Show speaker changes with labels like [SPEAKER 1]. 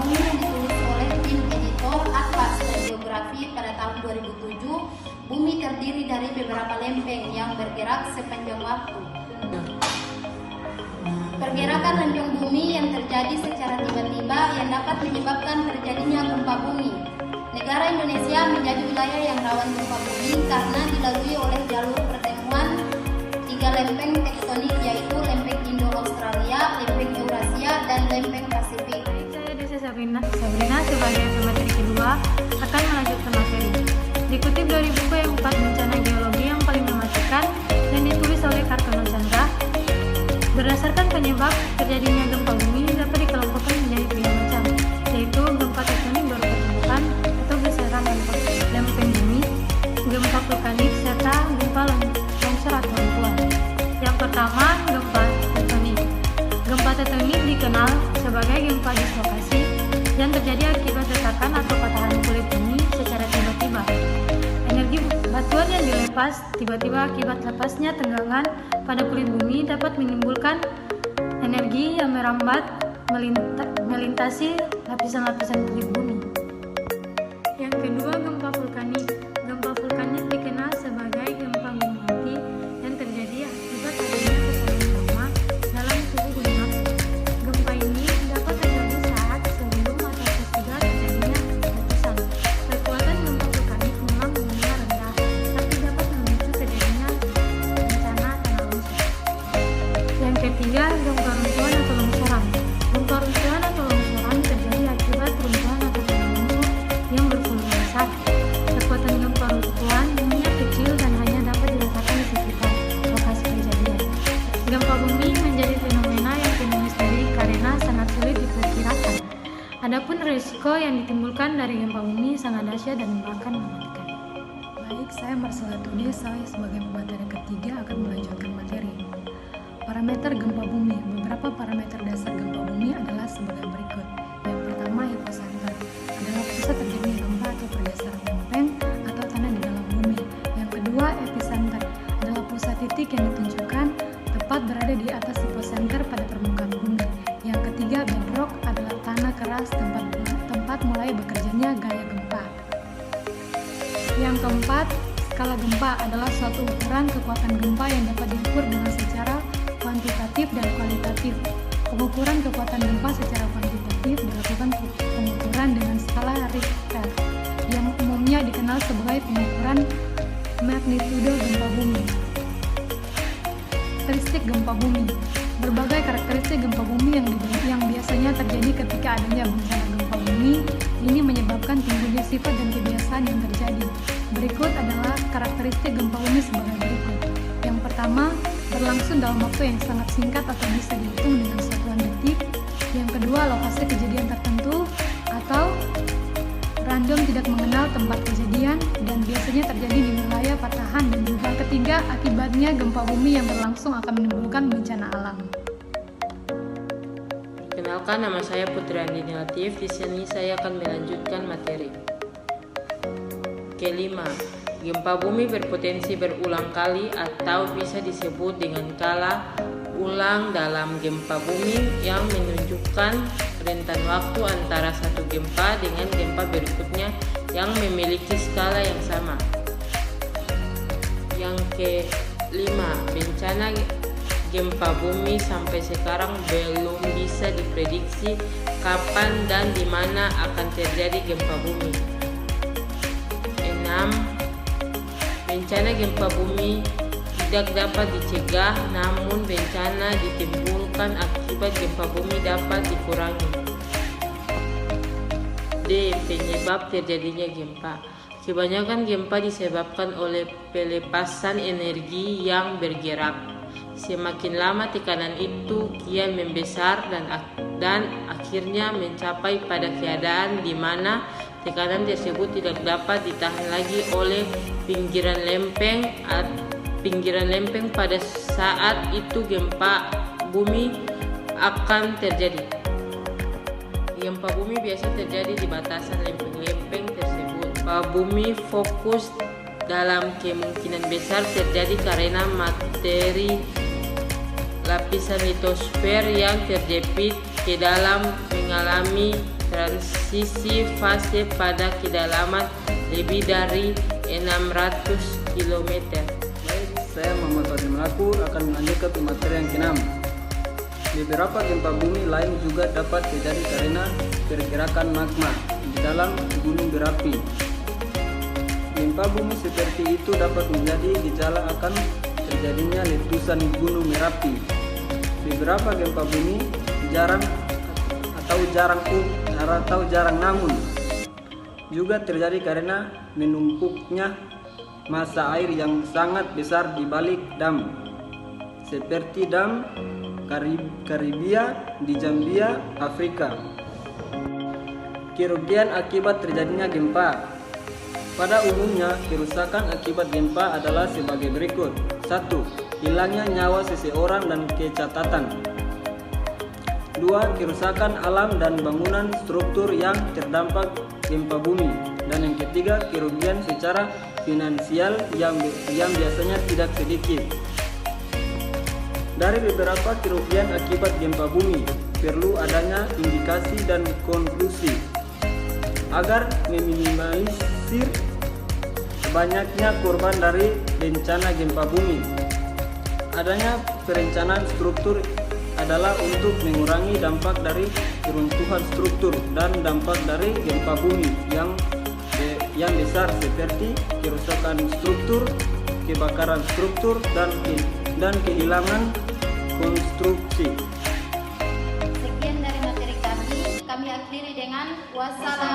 [SPEAKER 1] bumi yang ditulis oleh tim editor Atlas dan Geografi pada tahun 2007, bumi terdiri dari beberapa lempeng yang bergerak sepanjang waktu. Pergerakan lempeng bumi yang terjadi secara tiba-tiba yang dapat menyebabkan terjadinya gempa bumi. Negara Indonesia menjadi wilayah yang rawan gempa bumi karena dilalui oleh jalur pertemuan tiga lempeng tektonik, yaitu lempeng Indo-Australia, lempeng Eurasia, dan lempeng Pasifik.
[SPEAKER 2] Saya Desi Sabrina sebagai pemateri kedua akan melanjutkan materi. Dikutip dari buku yang 4 bencana geologi yang paling mematikan dan ditulis oleh Kartono Chandra, berdasarkan penyebab terjadinya gempa bumi dapat dikelompokkan menjadi 3 macam, yaitu gempa tektonik baru pertumbukan atau geseran lempeng bumi, gempa vulkanik, serta gempa longsor atau lengkuan. Yang pertama, gempa tektonik. Gempa tektonik dikenal sebagai gempa dislokasi yang terjadi akibat retakan atau patahan kulit bumi secara tiba-tiba. Energi batuan yang dilepas tiba-tiba akibat lepasnya tenggangan pada kulit bumi dapat menimbulkan energi yang merambat melintasi lapisan-lapisan kulit bumi. Yang kedua, gempa vulkanik. Gempa vulkanik dikenal sebagai gempa gunung api yang terjadi akibat adanya tekanan magma dalam suhu gunung api. Gempa ini dapat terjadi saat sebelum atau sesudah terjadinya letusan. Kekuatan gempa vulkanik memang umumnya rendah, tapi dapat memicu terjadinya bencana tanah longsor. Yang ketiga, gempa runtuhan atau longsoran. Gempa runtuhan atau longsoran terjadi akibat runtuhan atau tanah longsor yang bervolume besar. Kekuatan gempa runtuhan umumnya kecil dan hanya dapat dirasakan di sekitar lokasi kejadian. Gempa bumi menjadi fenomena yang penuh misteri karena sangat sulit diperkirakan. Adapun risiko yang ditimbulkan dari gempa bumi sangat dahsyat dan bahkan mematikan.
[SPEAKER 3] Baik, saya Marcela Tude, saya sebagai pemateri ketiga akan melanjutkan materi. Parameter gempa bumi. Beberapa parameter dasar gempa bumi adalah sebagai berikut. Yang pertama, epicenter adalah pusat terjadinya gempa atau pergeseran lempeng atau tanah di dalam bumi. Yang kedua, epicenter adalah pusat titik yang ditunjukkan tepat berada di atas epicenter pada permukaan bumi. Yang ketiga, bedrock adalah tanah keras tempat mulai bekerjanya gaya gempa. Yang keempat, skala gempa adalah suatu ukuran kekuatan gempa yang dapat diukur dengan secara kuantitatif dan kualitatif. Pengukuran kekuatan gempa secara kuantitatif dilakukan pengukuran dengan skala Richter yang umumnya dikenal sebagai pengukuran magnitudo gempa bumi. Karakteristik gempa bumi. Berbagai karakteristik gempa bumi yang biasanya terjadi ketika adanya bencana gempa bumi ini menyebabkan timbulnya sifat dan kebiasaan yang terjadi. Berikut adalah karakteristik gempa bumi sebagai berikut. Yang pertama, berlangsung dalam waktu yang sangat singkat atau bisa dihitung dengan satuan detik. Yang kedua, lokasi kejadian tertentu atau random, tidak mengenal tempat kejadian dan biasanya terjadi di wilayah patahan. Dan juga ketiga, akibatnya gempa bumi yang berlangsung akan menimbulkan bencana alam.
[SPEAKER 4] Perkenalkan, nama saya Putri Andini Latif. Di sini saya akan melanjutkan materi. Kelima, gempa bumi berpotensi berulang kali atau bisa disebut dengan skala ulang dalam gempa bumi yang menunjukkan rentan waktu antara satu gempa dengan gempa berikutnya yang memiliki skala yang sama. Yang kelima, bencana gempa bumi sampai sekarang belum bisa diprediksi kapan dan di mana akan terjadi gempa bumi. 6. Bencana gempa bumi tidak dapat dicegah, namun bencana ditimbulkan akibat gempa bumi dapat dikurangi. D. Penyebab terjadinya gempa. Kebanyakan gempa disebabkan oleh pelepasan energi yang bergerak. Semakin lama tekanan itu kian membesar dan akhirnya mencapai pada keadaan di mana tekanan tersebut tidak dapat ditahan lagi oleh pinggiran lempeng. Pada saat itu gempa bumi akan terjadi. Gempa bumi biasa terjadi di batasan lempeng-lempeng tersebut. Gempa bumi fokus dalam kemungkinan besar terjadi karena materi lapisan litosfer yang terjepit ke dalam mengalami transisi fase pada kedalaman lebih dari 600 km.
[SPEAKER 5] Baik, saya Muhammad Fadil Melaku akan melanjutkan ke materi yang ke-6. Beberapa gempa bumi lain juga dapat terjadi karena pergerakan magma di dalam gunung berapi. Gempa bumi seperti itu dapat menjadi gejala akan terjadinya letusan gunung Merapi. Beberapa gempa bumi jarang namun juga terjadi karena menumpuknya massa air yang sangat besar di balik dam, seperti dam Karibia di Zambia, Afrika. Kerugian akibat terjadinya gempa. Pada umumnya, kerusakan akibat gempa adalah sebagai berikut. 1. Hilangnya nyawa seseorang dan kecatatan. 2. Kerusakan alam dan bangunan struktur yang terdampak gempa bumi. Dan yang ketiga, kerugian secara finansial yang biasanya tidak sedikit. Dari beberapa kerugian akibat gempa bumi, perlu adanya indikasi dan konklusi agar meminimalisir banyaknya korban dari bencana gempa bumi. Adanya perencanaan struktur adalah untuk mengurangi dampak dari keruntuhan struktur dan dampak dari gempa bumi yang besar seperti kerusakan struktur, kebakaran struktur, dan kehilangan konstruksi.
[SPEAKER 1] Sekian dari materi kami akhiri dengan wassalam.